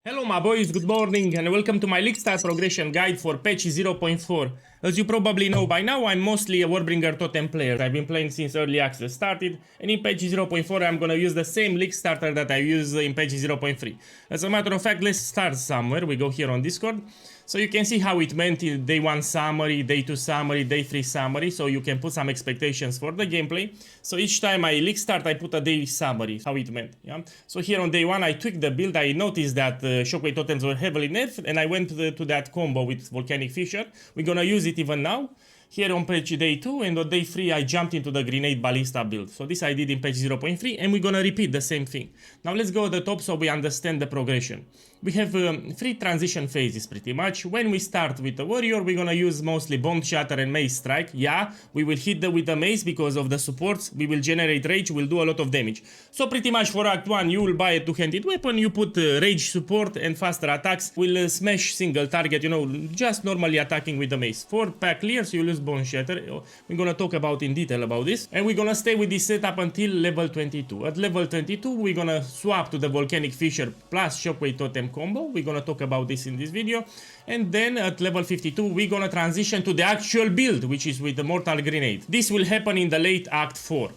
Hello my boys, good morning and welcome to my League Start progression guide for patch 0.4. As you probably know by now, I'm mostly a Warbringer Totem player. I've been playing since early access started, and in patch 0.4 I'm gonna use the same League Starter that I use in patch 0.3. As a matter of fact, let's start somewhere. We go here on Discord. So you can see how it went in day 1 summary, day 2 summary, day 3 summary, so you can put some expectations for the gameplay. So each time I League Start, I put a day summary, how it went. Yeah? So here on day 1 I tweaked the build. I noticed that Shockwave Totems were heavily nerfed, and I went to that combo with Volcanic Fissure. We're gonna use it even now. Here on patch day 2, and on day 3 I jumped into the Grenade Ballista build. So this I did in patch 0.3, and we're gonna repeat the same thing. Now let's go at the top so we understand the progression. We have 3 transition phases pretty much. When we start with the Warrior, we're gonna use mostly Bomb Shatter and Mace Strike. Yeah, we will hit with the Mace because of the supports. We will generate Rage, we'll do a lot of damage. So pretty much for Act 1, you will buy a 2-handed weapon, you put Rage support and faster attacks. Will smash single target, you know, just normally attacking with the Mace. For pack clears, you use Bomb Shatter. We're gonna talk about in detail about this. And we're gonna stay with this setup until level 22. At level 22, we're gonna swap to the Volcanic Fissure plus Shockwave Totem combo. We're gonna talk about this in this video. And then at level 52, we're gonna transition to the actual build, which is with the Mortar Grenade. This will happen in the late Act 4.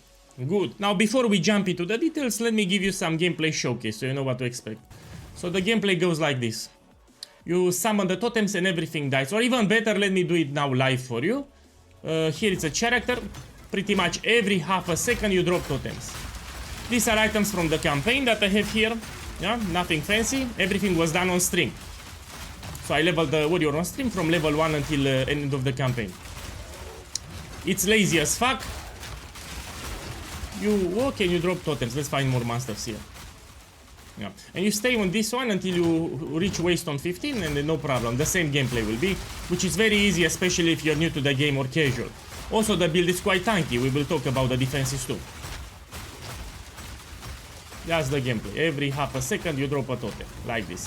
Good. Now before we jump into the details, let me give you some gameplay showcase so you know what to expect. So the gameplay goes like this. You summon the totems and everything dies. Or even better, let me do it now live for you. Here it's a character. Pretty much every half a second you drop totems. These are items from the campaign that I have here. Yeah, nothing fancy. Everything was done on stream. So I leveled the Warrior on stream from level 1 until end of the campaign. It's lazy as fuck. Okay, you drop totems. Let's find more monsters here. Yeah. And you stay on this one until you reach waste on 15 and then no problem. The same gameplay will be, which is very easy, especially if you're new to the game or casual. Also, the build is quite tanky. We will talk about the defenses too. That's the gameplay. Every half a second you drop a totem, like this.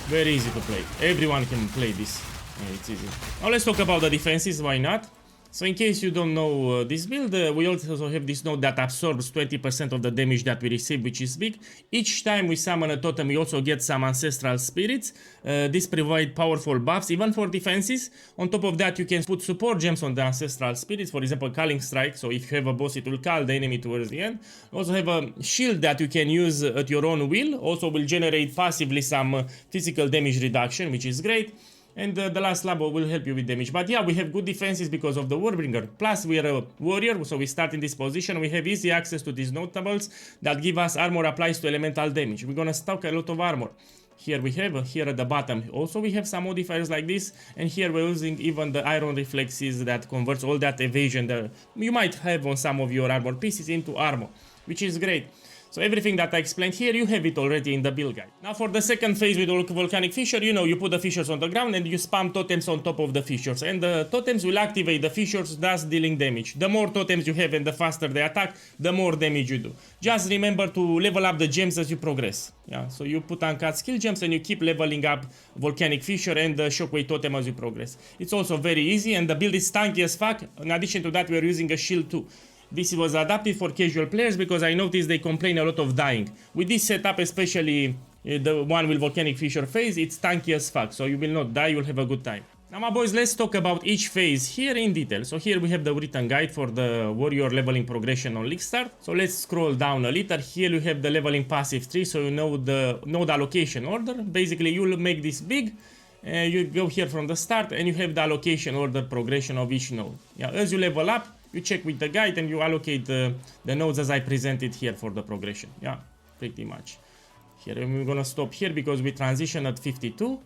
Very easy to play. Everyone can play this. Yeah, it's easy. Now let's talk about the defenses, why not? So in case you don't know this build, we also have this node that absorbs 20% of the damage that we receive, which is big. Each time we summon a totem, we also get some ancestral spirits. This provide powerful buffs, even for defenses. On top of that, you can put support gems on the ancestral spirits, for example, Culling Strike. So if you have a boss, it will call the enemy towards the end. You also have a shield that you can use at your own will. Also will generate passively some physical damage reduction, which is great. And the last labo will help you with damage. But yeah, we have good defenses because of the Warbringer. Plus, we are a warrior, so we start in this position. We have easy access to these notables that give us armor applies to elemental damage. We're gonna stock a lot of armor. Here we have, here at the bottom, also we have some modifiers like this. And here we're using even the iron reflexes that converts all that evasion that you might have on some of your armor pieces into armor, which is great. So everything that I explained here, you have it already in the build guide. Now for the second phase with Volcanic Fissure, you know, you put the fissures on the ground and you spam totems on top of the fissures. And the totems will activate the fissures, thus dealing damage. The more totems you have and the faster they attack, the more damage you do. Just remember to level up the gems as you progress. Yeah, so you put uncut skill gems and you keep leveling up Volcanic Fissure and the Shockwave Totem as you progress. It's also very easy and the build is tanky as fuck. In addition to that, we are using a shield too. This was adapted for casual players because I noticed they complain a lot of dying. With this setup, especially the one with Volcanic Fissure phase, it's tanky as fuck, so you will not die, you'll have a good time. Now my boys, let's talk about each phase here in detail. So here we have the written guide for the warrior leveling progression on League Start. So let's scroll down a little. Here you have the leveling passive tree, so you know the node allocation order. Basically, you'll make this big. You go here from the start and you have the allocation order progression of each node. Yeah, as you level up, you check with the guide and you allocate the nodes as I presented here for the progression. Yeah, pretty much. Here we're gonna stop here because we transition at 52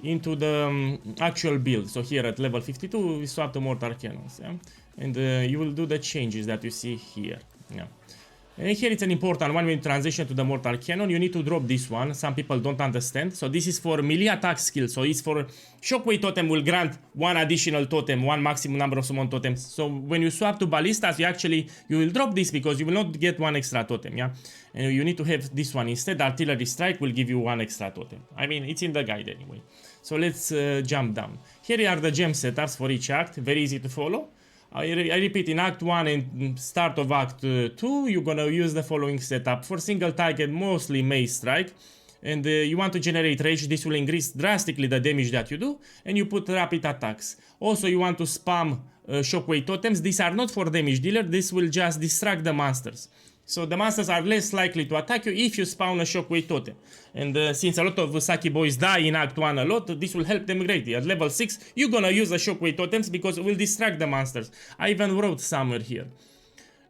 into the actual build. So here at level 52 we swap to Mortar Cannons. Yeah? And you will do the changes that you see here. Yeah. And here it's an important one when you transition to the Mortar Cannon. You need to drop this one. Some people don't understand. So this is for melee attack skill. So it's for Shockwave Totem will grant one additional totem, one maximum number of summon totems. So when you swap to Ballistas, you will drop this because you will not get one extra totem. Yeah, and you need to have this one instead. Artillery Strike will give you one extra totem. I mean, it's in the guide anyway. So let's jump down. Here are the gem setups for each act. Very easy to follow. I repeat, in Act 1 and start of Act 2, you're gonna use the following setup. For single target, mostly Mace Strike, and you want to generate rage. This will increase drastically the damage that you do, and you put rapid attacks. Also, you want to spam Shockwave Totems. These are not for damage dealer, this will just distract the monsters. So the monsters are less likely to attack you if you spawn a Shockwave Totem. And since a lot of Saki boys die in Act 1 a lot, this will help them greatly. At level 6, you're gonna use the Shockwave Totems because it will distract the monsters. I even wrote somewhere here.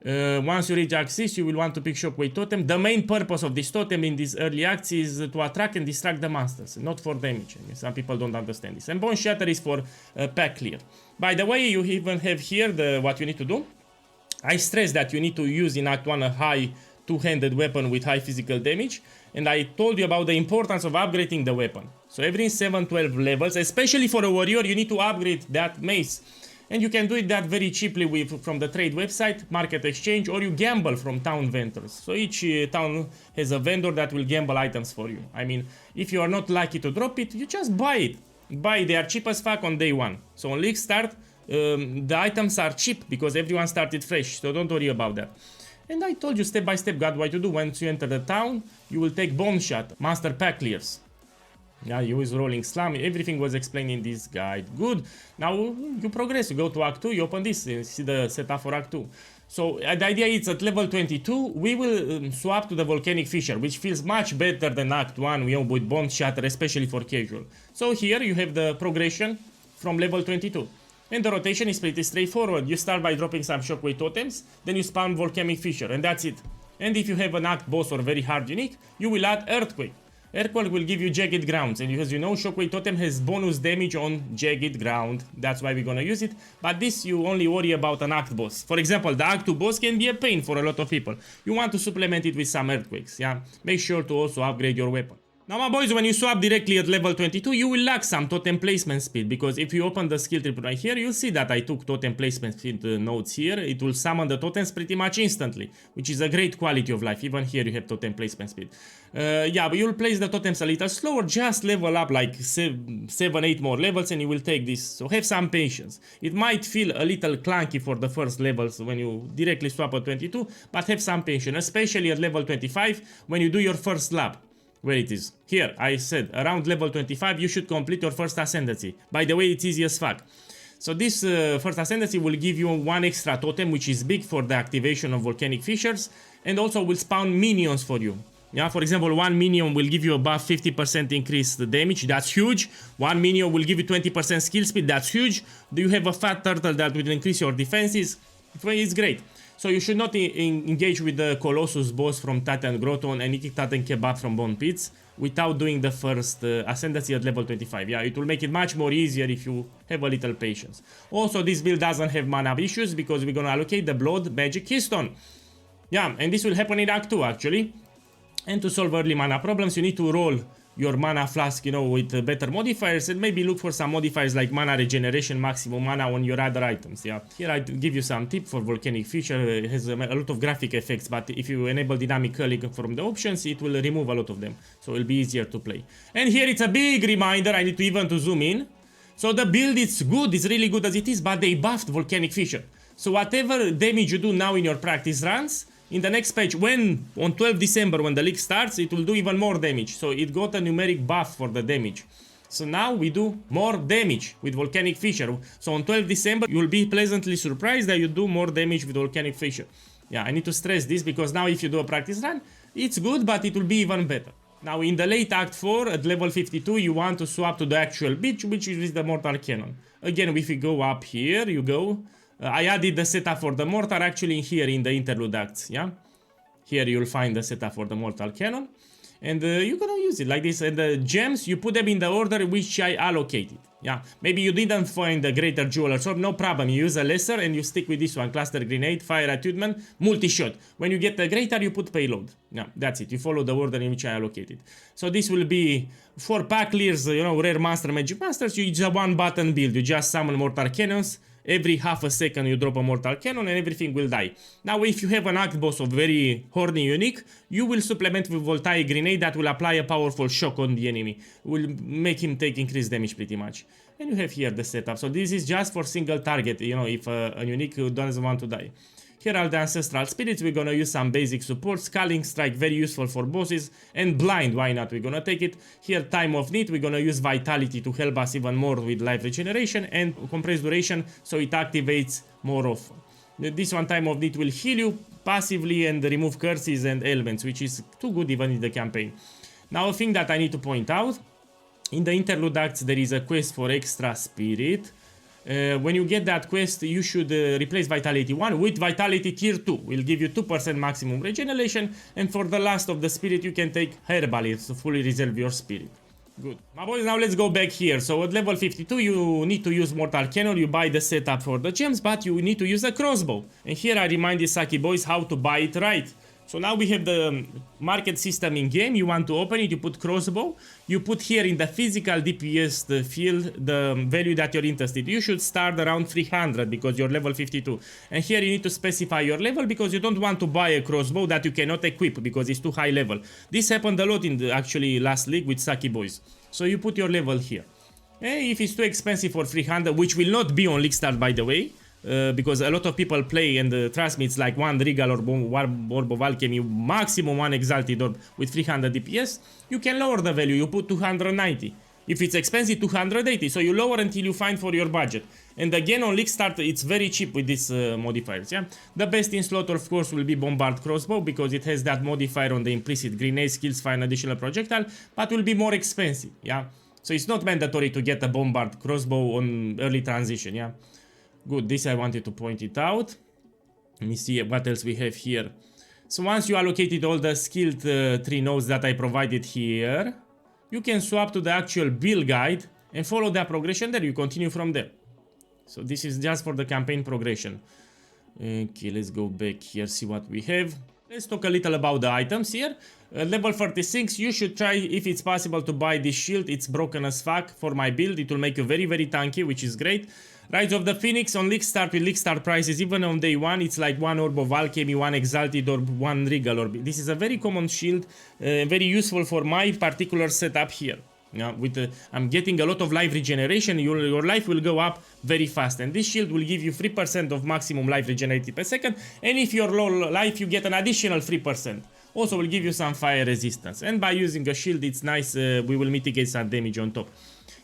Once you reach Act 6, you will want to pick Shockwave Totem. The main purpose of this totem in these early acts is to attract and distract the monsters, not for damage. I mean, some people don't understand this. And Bone Shatter is for pack clear. By the way, you even have here what you need to do. I stress that you need to use in Act 1 a high two-handed weapon with high physical damage, and I told you about the importance of upgrading the weapon. So every 7-12 levels, especially for a warrior, you need to upgrade that mace. And you can do it that very cheaply from the trade website, market exchange, or you gamble from town vendors. So each town has a vendor that will gamble items for you. I mean, if you are not lucky to drop it, you just buy it. They are cheap as fuck on day 1. So on League Start, the items are cheap because everyone started fresh, so don't worry about that. And I told you step by step guide what to do. Once you enter the town, you will take Bone Shot, Master Pack Clears. Yeah, you use Rolling Slam, everything was explained in this guide. Good. Now you progress, you go to Act 2, you open this, you see the setup for Act 2. So the idea is at level 22, we will swap to the Volcanic Fissure, which feels much better than Act 1 with Bone Shatter, especially for casual. So here you have the progression from level 22. And the rotation is pretty straightforward. You start by dropping some Shockwave Totems, then you spawn Volcanic Fissure, and that's it. And if you have an Act boss or very hard unique, you will add Earthquake. Earthquake will give you Jagged Grounds, and as you know, Shockwave Totem has bonus damage on Jagged Ground. That's why we're gonna use it, but this you only worry about an Act boss. For example, the Act 2 boss can be a pain for a lot of people. You want to supplement it with some Earthquakes, yeah? Make sure to also upgrade your weapon. Now my boys, when you swap directly at level 22, you will lack some totem placement speed, because if you open the skill tree right here, you'll see that I took totem placement speed notes here. It will summon the totems pretty much instantly, which is a great quality of life. Even here you have totem placement speed. Yeah, but you'll place the totems a little slower, just level up like 7-8 more levels and you will take this. So have some patience. It might feel a little clunky for the first levels when you directly swap at 22, but have some patience, especially at level 25 when you do your first lap. Where it is? Here, I said, around level 25 you should complete your first ascendancy. By the way, it's easy as fuck. So this first ascendancy will give you one extra totem, which is big for the activation of Volcanic Fissures, and also will spawn minions for you. Yeah, for example, one minion will give you above 50% increased damage, that's huge. One minion will give you 20% skill speed, that's huge. Do you have a fat turtle that will increase your defenses? It's great. So you should not engage with the Colossus boss from Titan Grotto and Nikki Titan Kebab from Bone Pits without doing the first ascendancy at level 25. Yeah, it will make it much more easier if you have a little patience. Also, this build doesn't have mana issues because we're gonna allocate the Blood Magic Keystone. Yeah, and this will happen in Act 2 actually. And to solve early mana problems, you need to roll your mana flask, you know, with better modifiers, and maybe look for some modifiers like mana regeneration, maximum mana on your other items. Yeah, here I give you some tip for Volcanic Fissure. It has a lot of graphic effects, but if you enable dynamic culling from the options, it will remove a lot of them, so it'll be easier to play. And here it's a big reminder, I need to even to zoom in. So the build is good, it's really good as it is, but they buffed Volcanic Fissure. So whatever damage you do now in your practice runs, in the next patch, when on 12 December when the league starts, it will do even more damage. So it got a numeric buff for the damage. So now we do more damage with Volcanic Fissure. So on 12 December, you will be pleasantly surprised that you do more damage with Volcanic Fissure. Yeah, I need to stress this because now if you do a practice run, it's good, but it will be even better. Now in the late Act 4, at level 52, you want to swap to the actual bitch, which is the Mortar Cannon. Again, if you go up here, you go... I added the setup for the Mortar actually here in the interlude acts, yeah? Here you'll find the setup for the Mortal Cannon. And you're gonna use it like this. And the gems, you put them in the order which I allocated, yeah? Maybe you didn't find the Greater Jeweler Sword, no problem. You use a lesser and you stick with this one. Cluster Grenade, Fire Attunement, Multi-Shot. When you get the Greater, you put Payload. Yeah, that's it. You follow the order in which I allocated. So this will be for pack clears, you know, rare monster, magic monsters. It's a one button build. You just summon Mortar Cannons, every half a second you drop a mortal cannon and everything will die. Now if you have an act boss of very horny unique, you will supplement with Volcanic grenade that will apply a powerful shock on the enemy. Will make him take increased damage pretty much. And you have here the setup. So this is just for single target, you know, if a unique doesn't want to die. Here are the Ancestral Spirits, we're gonna use some basic support, Sculling Strike, very useful for bosses, and Blind, why not, we're gonna take it. Here, Time of Need, we're gonna use Vitality to help us even more with life regeneration, and Compressed Duration, so it activates more often. This one, Time of Need, will heal you passively and remove curses and ailments, which is too good even in the campaign. Now, a thing that I need to point out, in the Interlude Acts there is a quest for Extra Spirit. When you get that quest, you should replace Vitality 1 with Vitality Tier 2. Will give you 2% maximum regeneration, and for the last of the spirit you can take Herbalist to fully reserve your spirit. Good. My boys, now let's go back here. So at level 52 you need to use Mortal Cannon, you buy the setup for the gems, but you need to use a crossbow. And here I remind you Saki boys how to buy it right. So now we have the market system in game, you want to open it, you put crossbow, you put here in the physical DPS the field the value that you're interested. You should start around 300 because you're level 52. And here you need to specify your level because you don't want to buy a crossbow that you cannot equip because it's too high level. This happened a lot in the actually last league with Saki boys. So you put your level here. And if it's too expensive for 300, which will not be on League Start by the way, because a lot of people play and trust me, it's like one Regal or Orb of Alchemy, maximum one Exalted Orb with 300 DPS, you can lower the value, you put 290. If it's expensive, 280, so you lower until you find for your budget. And again on League Start it's very cheap with these modifiers, yeah. The best in slot of course will be Bombard Crossbow because it has that modifier on the implicit grenade skills, find additional projectile, but will be more expensive, yeah. So it's not mandatory to get a Bombard Crossbow on early transition, yeah. Good, this I wanted to point it out. Let me see what else we have here. So once you allocated all the skilled 3 nodes that I provided here, you can swap to the actual build guide and follow that progression there. You continue from there. So this is just for the campaign progression. Okay, let's go back here, see what we have. Let's talk a little about the items here. Level 36, you should try if it's possible to buy this shield. It's broken as fuck for my build. It will make you very, very tanky, which is great. Rise of the Phoenix on League Start with League Start prices, even on day 1, it's like 1 Orb of Alchemy, 1 Exalted Orb, 1 Regal Orb. This is a very common shield, very useful for my particular setup here. Yeah, I'm getting a lot of life regeneration, your life will go up very fast, and this shield will give you 3% of maximum life regenerated per second, and if you're low life you get an additional 3%. Also will give you some fire resistance, and by using a shield it's nice, we will mitigate some damage on top.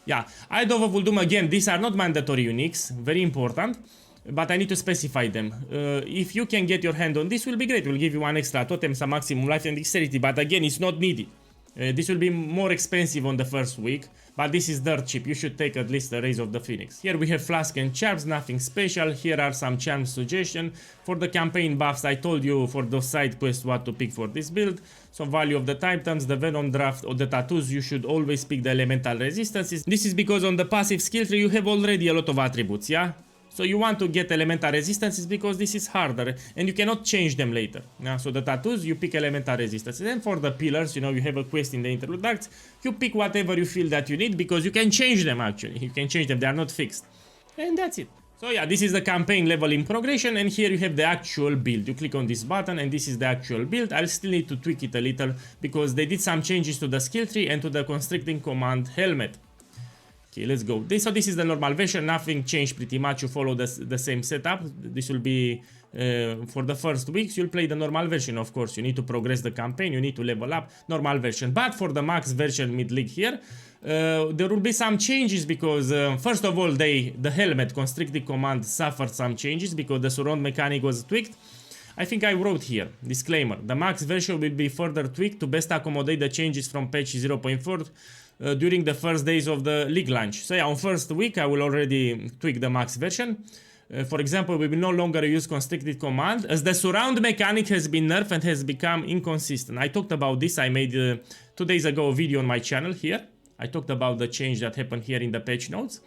Yeah, Idol of Uldum, again, these are not mandatory uniques, very important, but I need to specify them. If you can get your hand on this, will be great, it will give you 1 extra totem, some maximum life and dexterity, but again, it's not needed. This will be more expensive on the first week, but this is dirt cheap. You should take at least the Raise of the Phoenix. Here we have Flask and Charms, nothing special. Here are some charm suggestions. For the campaign buffs, I told you for those side quests what to pick for this build. So value of the Titans, the Venom Draft, or the Tattoos, you should always pick the Elemental Resistances. This is because on the passive skill tree you have already a lot of attributes, yeah? So you want to get elemental resistances because this is harder and you cannot change them later. Yeah, so the tattoos, you pick elemental resistances. And for the pillars, you know, you have a quest in the Interlude Acts, you pick whatever you feel that you need because you can change them actually. You can change them, they are not fixed. And that's it. So yeah, this is the campaign level in progression, and here you have the actual build. You click on this button and this is the actual build. I'll still need to tweak it a little because they did some changes to the skill tree and to the constricting command helmet. Okay, let's go. So this is the normal version, nothing changed pretty much, you follow the same setup. This will be for the first weeks, you'll play the normal version, of course. You need to progress the campaign, you need to level up, normal version. But for the max version mid-league here, there will be some changes because first of all, the helmet constricted command suffered some changes because the surround mechanic was tweaked. I think I wrote here, disclaimer, the max version will be further tweaked to best accommodate the changes from patch 0.4 during the first days of the league launch. So yeah, on first week I will already tweak the max version. For example, we will no longer use constricted command as the surround mechanic has been nerfed and has become inconsistent. I talked about this, I made 2 days ago a video on my channel here. I talked about the change that happened here in the patch notes.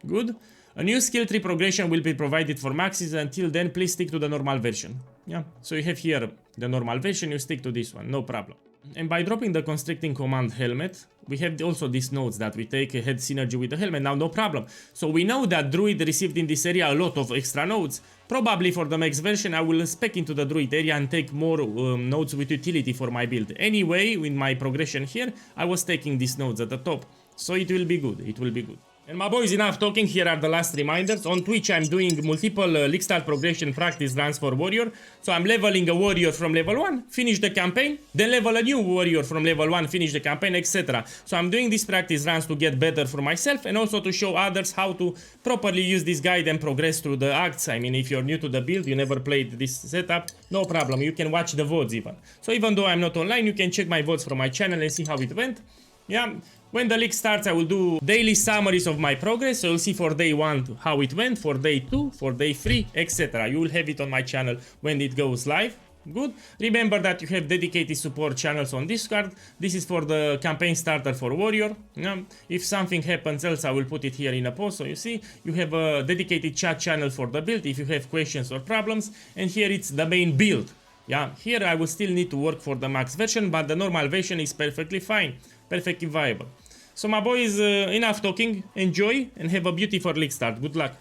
Good. A new skill tree progression will be provided for maxes. Until then, please stick to the normal version. Yeah, so you have here the normal version, you stick to this one, no problem. And by dropping the constricting command helmet, we have also these nodes that we take a head synergy with the helmet. Now, no problem. So we know that Druid received in this area a lot of extra nodes. Probably for the next version, I will spec into the Druid area and take more nodes with utility for my build. Anyway, with my progression here, I was taking these nodes at the top. So it will be good. It will be good. And my boys, enough talking, here are the last reminders. On Twitch I'm doing multiple league start progression practice runs for warrior. So I'm leveling a warrior from level 1, finish the campaign, then level a new warrior from level 1, finish the campaign, etc. So I'm doing these practice runs to get better for myself and also to show others how to properly use this guide and progress through the acts. I mean, if you're new to the build, you never played this setup, no problem, you can watch the VODs even. So even though I'm not online, you can check my VODs from my channel and see how it went. Yeah. When the league starts, I will do daily summaries of my progress, so you'll see for day 1 how it went, for day 2, for day 3, etc. You will have it on my channel when it goes live. Good. Remember that you have dedicated support channels on Discord. This is for the campaign starter for warrior. If something happens else, I will put it here in a post. So you see, you have a dedicated chat channel for the build if you have questions or problems. And here it's the main build. Yeah, here I will still need to work for the max version, but the normal version is perfectly fine, perfectly viable. So my boys, enough talking, enjoy and have a beautiful league start. Good luck.